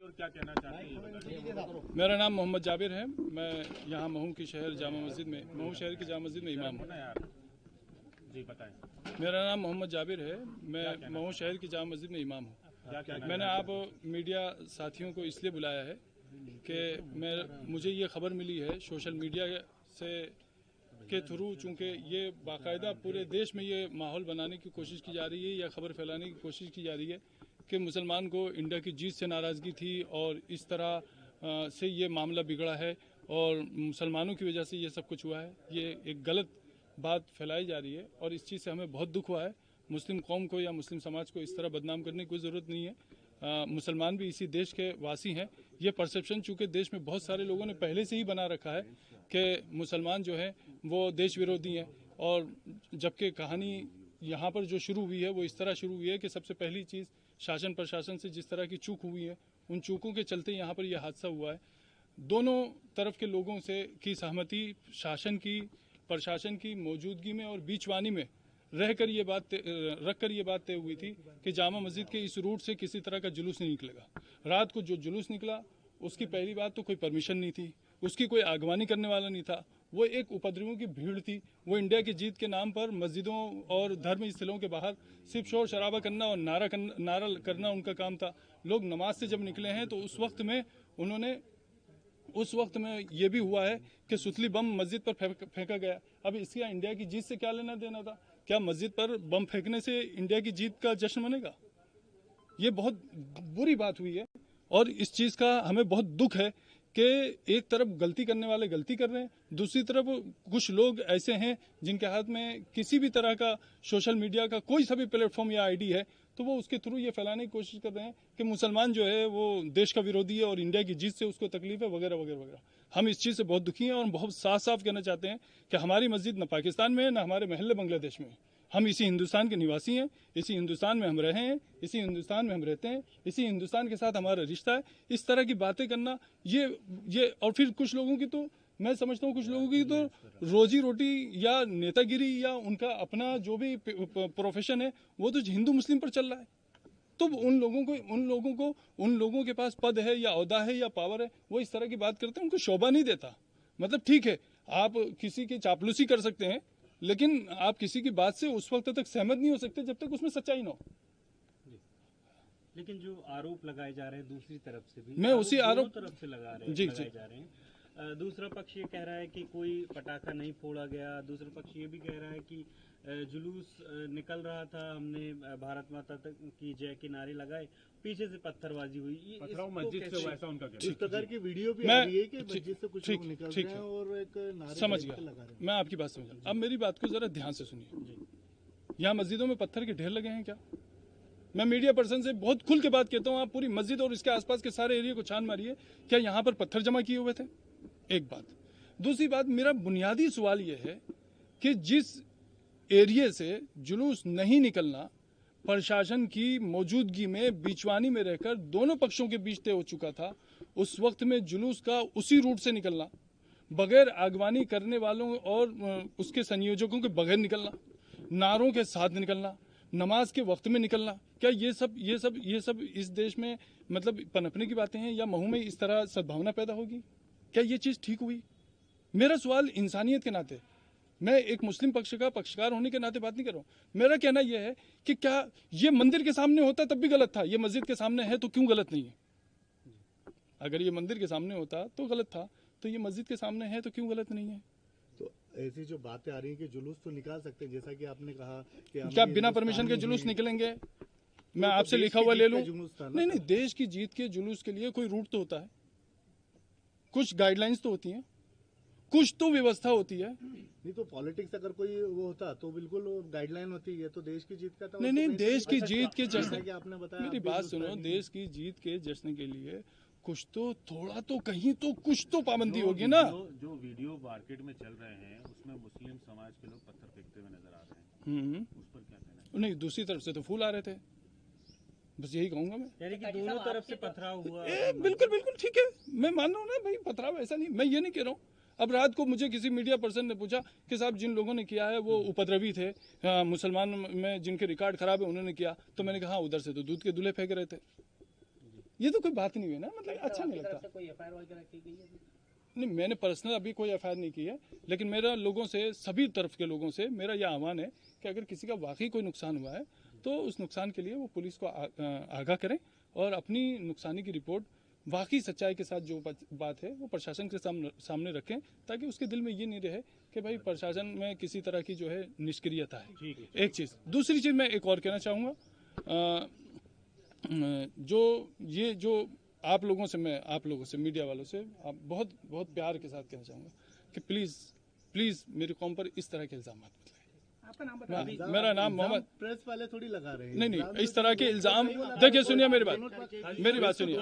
क्या कहना चाहते हैं? मेरा नाम मोहम्मद जाबिर है। मैं यहाँ महू की शहर जामा मस्जिद में, महू शहर की जामा मस्जिद में इमाम हूँ। जी बताएं। मेरा नाम मोहम्मद जाबिर है। मैं महू शहर की जामा मस्जिद में इमाम हूँ। मैंने आप मीडिया साथियों को इसलिए बुलाया है कि मुझे ये खबर मिली है सोशल मीडिया से के थ्रू, चूँकि ये बाकायदा पूरे देश में ये माहौल बनाने की कोशिश की जा रही है या खबर फैलाने की कोशिश की जा रही है कि मुसलमान को इंडिया की जीत से नाराज़गी थी और इस तरह से ये मामला बिगड़ा है और मुसलमानों की वजह से ये सब कुछ हुआ है। ये एक गलत बात फैलाई जा रही है और इस चीज़ से हमें बहुत दुख हुआ है। मुस्लिम कौम को या मुस्लिम समाज को इस तरह बदनाम करने की कोई ज़रूरत नहीं है। मुसलमान भी इसी देश के वासी हैं। ये परसेप्शन चूँकि देश में बहुत सारे लोगों ने पहले से ही बना रखा है कि मुसलमान जो है वो देश विरोधी हैं, और जबकि कहानी यहाँ पर जो शुरू हुई है वो इस तरह शुरू हुई है कि सबसे पहली चीज़ शासन प्रशासन से जिस तरह की चूक हुई है, उन चूकों के चलते यहाँ पर यह हादसा हुआ है। दोनों तरफ के लोगों से की सहमति, शासन की, प्रशासन की मौजूदगी में और बीचवानी में रहकर ये बात रख कर ये बात तय हुई थी कि जामा मस्जिद के इस रूट से किसी तरह का जुलूस नहीं निकलेगा। रात को जो जुलूस निकला उसकी पहली बात तो कोई परमिशन नहीं थी, उसकी कोई आगवानी करने वाला नहीं था। वो एक उपद्रवियों की भीड़ थी। वो इंडिया की जीत के नाम पर मस्जिदों और धर्म स्थलों के बाहर सिर्फ शोर शराबा करना और नारा करना उनका काम था। लोग नमाज से जब निकले हैं तो उस वक्त में ये भी हुआ है कि सुतली बम मस्जिद पर फेंका गया। अब इसका इंडिया की जीत से क्या लेना देना था? क्या मस्जिद पर बम फेंकने से इंडिया की जीत का जश्न मनेगा? ये बहुत बुरी बात हुई है और इस चीज़ का हमें बहुत दुख है कि एक तरफ गलती करने वाले गलती कर रहे हैं, दूसरी तरफ कुछ लोग ऐसे हैं जिनके हाथ में किसी भी तरह का सोशल मीडिया का कोई सा भी प्लेटफॉर्म या आईडी है तो वो उसके थ्रू ये फैलाने की कोशिश कर रहे हैं कि मुसलमान जो है वो देश का विरोधी है और इंडिया की जीत से उसको तकलीफ है वगैरह वगैरह वगैरह। हम इस चीज़ से बहुत दुखी हैं और बहुत साफ साफ कहना चाहते हैं कि हमारी मस्जिद न पाकिस्तान में है न हमारे महल्ले बांग्लादेश में है। हम इसी हिंदुस्तान के निवासी हैं, इसी हिंदुस्तान में हम रहे हैं, इसी हिंदुस्तान में हम रहते हैं, इसी हिंदुस्तान के साथ हमारा रिश्ता है। इस तरह की बातें करना ये और फिर कुछ लोगों की तो मैं समझता हूँ कुछ लोगों की तो रोजी रोटी या नेतागिरी या उनका अपना जो भी प्रोफेशन है वो तो हिंदू मुस्लिम पर चल रहा है। तो उन लोगों के पास पद है या ओहदा है या पावर है, वो इस तरह की बात करते हैं, उनको शोभा नहीं देता। मतलब ठीक है, आप किसी की चापलूसी कर सकते हैं लेकिन आप किसी की बात से उस वक्त तक सहमत नहीं हो सकते जब तक उसमें सच्चाई ना हो। लेकिन जो आरोप लगाए जा रहे हैं दूसरी तरफ से भी, मैं उसी आरोप तरफ से लगाए जा रहे हैं। दूसरा पक्ष ये कह रहा है कि कोई पटाखा नहीं फोड़ा गया, दूसरा पक्ष ये भी कह रहा है कि जुलूस निकल रहा था, हमने भारत माता तक की जय के नारे लगाए, पीछे से पत्थरबाजी हुई। पथराव मस्जिद से हुआ, ऐसा उनका कहना है। इस प्रकार की वीडियो भी आ रही है कि मस्जिद से कुछ लोग निकल रहे हैं और एक नारे समझ गया, मैं आपकी बात समझा। अब मेरी बात को जरा ध्यान से सुनिए। यहाँ मस्जिदों में पत्थर के ढेर लगे हैं क्या? मैं मीडिया पर्सन से बहुत खुल के बात कहता हूँ, आप पूरी मस्जिद और इसके आसपास के सारे एरिया को छान मारिए, क्या यहाँ पर पत्थर जमा किए हुए थे? एक बात। दूसरी बात, मेरा बुनियादी सवाल यह है कि जिस एरिया से जुलूस नहीं निकलना प्रशासन की मौजूदगी में बीचवानी में रहकर दोनों पक्षों के बीच तय हो चुका था, उस वक्त में जुलूस का उसी रूट से निकलना, बगैर आगवानी करने वालों और उसके संयोजकों के बगैर निकलना, नारों के साथ निकलना, नमाज के वक्त में निकलना, क्या ये सब इस देश में मतलब पनपने की बातें हैं या महू में इस तरह सद्भावना पैदा होगी? क्या ये चीज़ ठीक हुई? मेरा सवाल इंसानियत के नाते, मैं एक मुस्लिम पक्ष का पक्षकार होने के नाते बात नहीं कर रहा हूँ। मेरा कहना यह है कि क्या ये मंदिर के सामने होता तब भी गलत था, ये मस्जिद के सामने है तो क्यों गलत नहीं है? अगर ये मंदिर के सामने होता तो गलत था, तो ये मस्जिद के सामने है तो क्यों गलत नहीं है? तो ऐसी जो बातें आ रही हैं कि जुलूस तो निकाल सकते हैं, जैसा कि आपने कहा कि क्या बिना परमिशन के जुलूस निकलेंगे? मैं आपसे लिखा हुआ ले लूं? नहीं, देश की जीत के जुलूस के लिए कोई रूट तो होता है, कुछ गाइडलाइंस तो होती हैं, कुछ तो व्यवस्था होती है। नहीं तो पॉलिटिक्स अगर कोई वो होता तो बिल्कुल गाइडलाइन होती है, तो देश की जीत का था। नहीं, देश की जीत के जश्न, आपने बताया, मेरी बात सुनो, देश की जीत के जश्न के लिए कुछ तो थोड़ा तो कहीं तो कुछ तो पाबंदी होगी ना। जो वीडियो मार्केट में चल रहे हैं उसमें मुस्लिम समाज के लोग पत्थर फेंकते हुए नजर आ रहे हैं, उस पर क्या कहना है? नहीं, दूसरी तरफ से तो फूल आ रहे थे, बस यही कहूंगा मैं। यानी कि दोनों तरफ से पथराव हुआ। बिल्कुल ठीक है, मैं मान रहा हूँ ना भाई, पथराव ऐसा नहीं, मैं ये नहीं कह रहा हूँ। अब रात को मुझे किसी मीडिया पर्सन ने पूछा कि साहब जिन लोगों ने किया है वो उपद्रवी थे, मुसलमान में जिनके रिकॉर्ड खराब है उन्होंने किया, तो मैंने कहा उधर से तो दूध के दूल्हे फेंक रहे थे। ये तो कोई बात नहीं हुई ना, मतलब अच्छा नहीं लगता। कोई एफआईआर वगैरह की गई है? नहीं, मैंने पर्सनल अभी कोई एफआईआर नहीं की है, लेकिन मेरा लोगों से, सभी तरफ के लोगों से मेरा यह आह्वान है कि अगर किसी का वाकई कोई नुकसान हुआ है तो उस नुकसान के लिए वो पुलिस को आगाह करें और अपनी नुकसानी की रिपोर्ट वाकई सच्चाई के साथ जो बात है वो प्रशासन के सामने रखें, ताकि उसके दिल में ये नहीं रहे कि भाई प्रशासन में किसी तरह की जो है निष्क्रियता है। एक चीज़। दूसरी चीज़ मैं एक और कहना चाहूँगा, जो आप लोगों से मीडिया वालों से आप बहुत बहुत प्यार के साथ कहना चाहूँगा कि प्लीज़ मेरी कौम पर इस तरह के इल्ज़ाम मत लगाएं। आपका नाम बताइए। मेरा नाम मोहम्मद। प्रेस वाले थोड़ी लगा रहे हैं। नहीं, इस तरह के इल्ज़ाम, देखिए सुनिए मेरी बात सुनिए।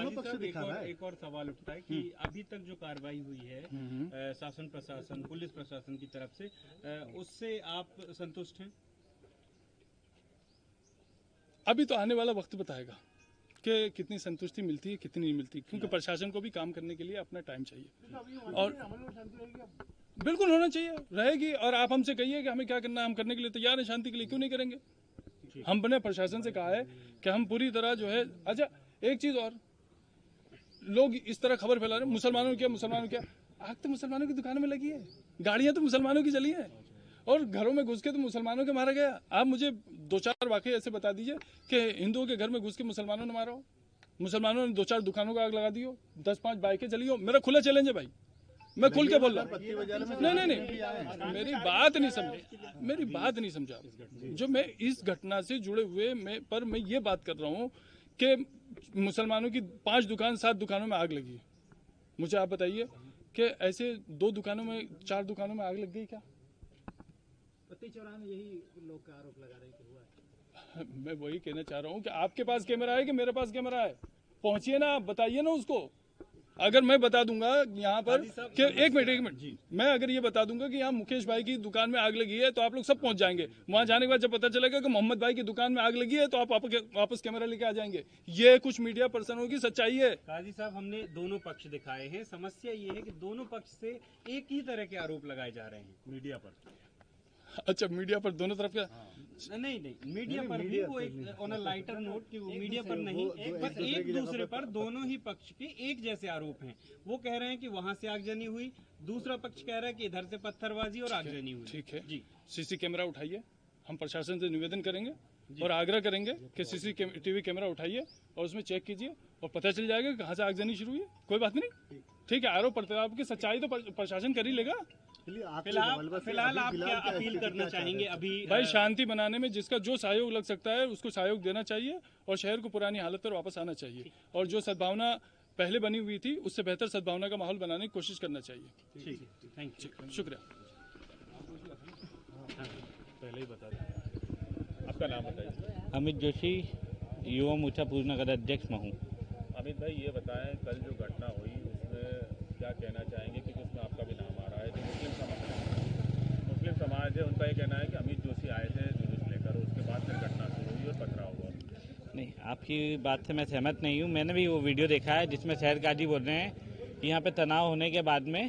एक और सवाल उठता है कि अभी तक जो कार्रवाई हुई है शासन प्रशासन, पुलिस प्रशासन की तरफ से, उससे आप संतुष्ट हैं? अभी तो आने वाला वक्त बताएगा कि कितनी संतुष्टि मिलती है, कितनी नहीं मिलती, क्योंकि प्रशासन को भी काम करने के लिए अपना टाइम चाहिए और बिल्कुल होना चाहिए, रहेगी। और आप हमसे कहिए कि हमें क्या करना है, हम करने के लिए तैयार हैं, शांति के लिए क्यों नहीं करेंगे। हमने प्रशासन से कहा है कि हम पूरी तरह जो है। अच्छा, एक चीज और, लोग इस तरह खबर फैला रहे हैं मुसलमानों ने क्या, आग तो मुसलमानों की दुकानों में लगी है, गाड़ियां तो मुसलमानों की चली है और घरों में घुस के तो मुसलमानों के मारा गया। आप मुझे 2-4 वाकई ऐसे बता दीजिए कि हिंदुओं के घर में घुस के मुसलमानों ने मारा हो, मुसलमानों ने 2-4 दुकानों को आग लगा दी हो, 10-5 बाइकें चली हो। मेरा खुला चैलेंज है भाई, मैं खुल के बोल रहा हूँ। नहीं, मेरी बात नहीं समझा। जो मैं इस घटना से जुड़े हुए मैं ये बात कर रहा हूँ कि मुसलमानों की 5 दुकान 7 दुकानों में आग लगी। मुझे आप बताइए कि ऐसे 2 दुकानों में 4 दुकानों में आग लग गई क्या? पत्ती चौराहे में यही लोग का आरोप लगा रहे हैं कि हुआ है। मैं वही कहना चाह रहा हूँ कि आपके पास कैमरा है कि मेरे पास कैमरा है, पहुंचिए ना, आप बताइए ना उसको। अगर मैं बता दूंगा यहाँ पर कि एक मिनट मैं अगर ये बता दूंगा कि यहाँ मुकेश भाई की दुकान में आग लगी है तो आप लोग सब पहुंच जाएंगे। वहां जाने के बाद जब पता चलेगा कि मोहम्मद भाई की दुकान में आग लगी है तो आप वापस कैमरा लेके आ जाएंगे। ये कुछ मीडिया पर्सनों की सच्चाई है। काजी साहब, हमने दोनों पक्ष दिखाए हैं, समस्या ये है कि दोनों पक्ष से एक ही तरह के आरोप लगाए जा रहे हैं मीडिया पर। अच्छा, मीडिया पर दोनों तरफ का? नहीं, मीडिया पर भी वो एक ऑन अ लाइटर नोट कि वो मीडिया पर नहीं, बस एक दूसरे पर दोनों ही पक्ष के एक जैसे आरोप हैं। वो कह रहे हैं कि वहां से आगजनी हुई, दूसरा पक्ष कह रहा है कि इधर से पत्थरबाजी और आगजनी हुई। ठीक है जी, सीसी कैमरा उठाइए, हम प्रशासन से निवेदन करेंगे और आग्रह करेंगे कि सीसीटीवी कैमरा उठाइए और उसमें चेक कीजिए और पता चल जाएगा कहाँ से आगजनी शुरू हुई है। कोई बात नहीं, ठीक है। आरोप प्रत्यारोप की सच्चाई तो प्रशासन कर ही लेगा। फिलहाल आप क्या अपील करना चाहेंगे? अभी भाई शांति बनाने में जिसका जो सहयोग लग सकता है उसको सहयोग देना चाहिए और शहर को पुरानी हालत पर वापस आना चाहिए और जो सद्भावना पहले बनी हुई थी उससे बेहतर सद्भावना का माहौल बनाने की कोशिश करना चाहिए। ठीक है, थैंक यू, शुक्रिया। पहले ही बता दें, आपका नाम बताइए। अमित जोशी, युवा मोर्चा पूर्व नगर अध्यक्ष महू। अमित भाई, ये बताएं कल जो घटना हुई उसमें क्या कहना चाहेंगे, क्योंकि उसमें आपका भी नाम आ रहा है। जो मुस्लिम समाज है उनका ये कहना है कि अमित जोशी आए थे जुलूस लेकर, उसके बाद फिर घटना शुरू हुई और पथराव हुआ। नहीं, आपकी बात से मैं सहमत नहीं हूँ। मैंने भी वो वीडियो देखा है जिसमें शहर काजी बोल रहे हैं कि यहाँ पे तनाव होने के बाद में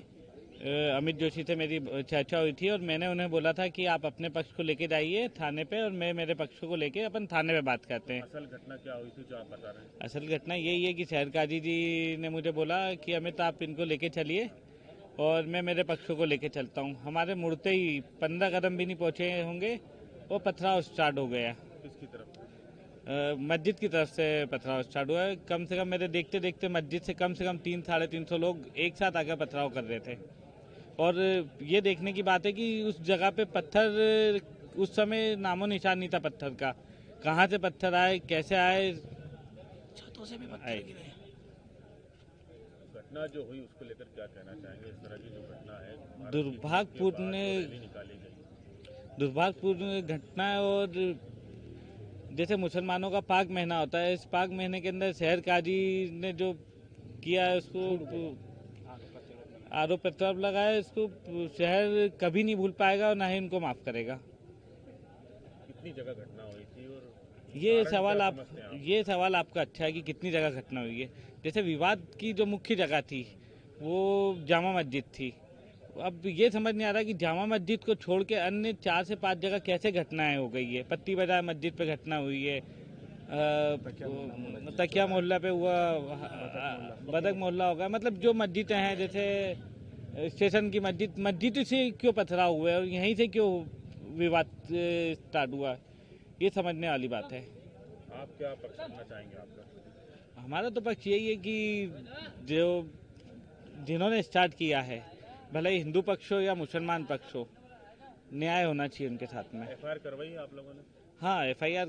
अमित जोशी से मेरी चर्चा हुई थी और मैंने उन्हें बोला था कि आप अपने पक्ष को लेके जाइए थाने पे और मैं मेरे पक्ष को लेके अपन थाने पे बात करते हैं। असल घटना क्या हुई थी जो आप बता रहे हैं? असल घटना यही है कि शहर काजी जी ने मुझे बोला कि अमित आप इनको लेके चलिए और मैं मेरे पक्ष को लेके चलता हूँ। हमारे मुड़ते ही 15 कदम भी नहीं पहुँचे होंगे और पथराव स्टार्ट हो गया। किसकी तरफ? मस्जिद की तरफ से पथराव स्टार्ट हुआ है। कम से कम मेरे देखते देखते मस्जिद से कम 300-350 लोग एक साथ आकर पथराव कर रहे थे। और ये देखने की बात है कि उस जगह पे पत्थर उस समय नामो निशान नहीं था पत्थर का। कहाँ से पत्थर आए, कैसे आए, छतों से भी पत्थर गिरे। घटना जो हुई उसको लेकर क्या कहना चाहेंगे? इस तरह की जो घटना है दुर्भाग्यपूर्ण घटना है और जैसे मुसलमानों का पाक महीना होता है, इस पाक महीने के अंदर शहर काजी ने जो किया है उसको आरोप प्रत्यारोप लगाया, इसको शहर कभी नहीं भूल पाएगा और ना ही इनको माफ करेगा। कितनी जगह घटना हुई थी और ये सवाल आपका अच्छा है कि कितनी जगह घटना हुई है। जैसे विवाद की जो मुख्य जगह थी वो जामा मस्जिद थी। अब ये समझ नहीं आ रहा कि जामा मस्जिद को छोड़ के अन्य 4 से 5 जगह कैसे घटनाएं हो गई है। पत्ती बाजार मस्जिद पे घटना हुई है, तकिया मोहल्ला पे हुआ, बदक मोहल्ला होगा, मतलब जो मस्जिदें हैं जैसे स्टेशन की मस्जिद से क्यों पथराव हुआ है और यहीं से क्यों विवाद स्टार्ट हुआ, ये समझने वाली बात है। आप क्या पक्ष करना चाहेंगे? आपका हमारा तो पक्ष यही है कि जो जिन्होंने स्टार्ट किया है, भले ही हिंदू पक्ष हो या मुसलमान पक्ष हो, न्याय होना चाहिए उनके साथ में। FIR करवाई आप लोगों ने? हाँ, FIR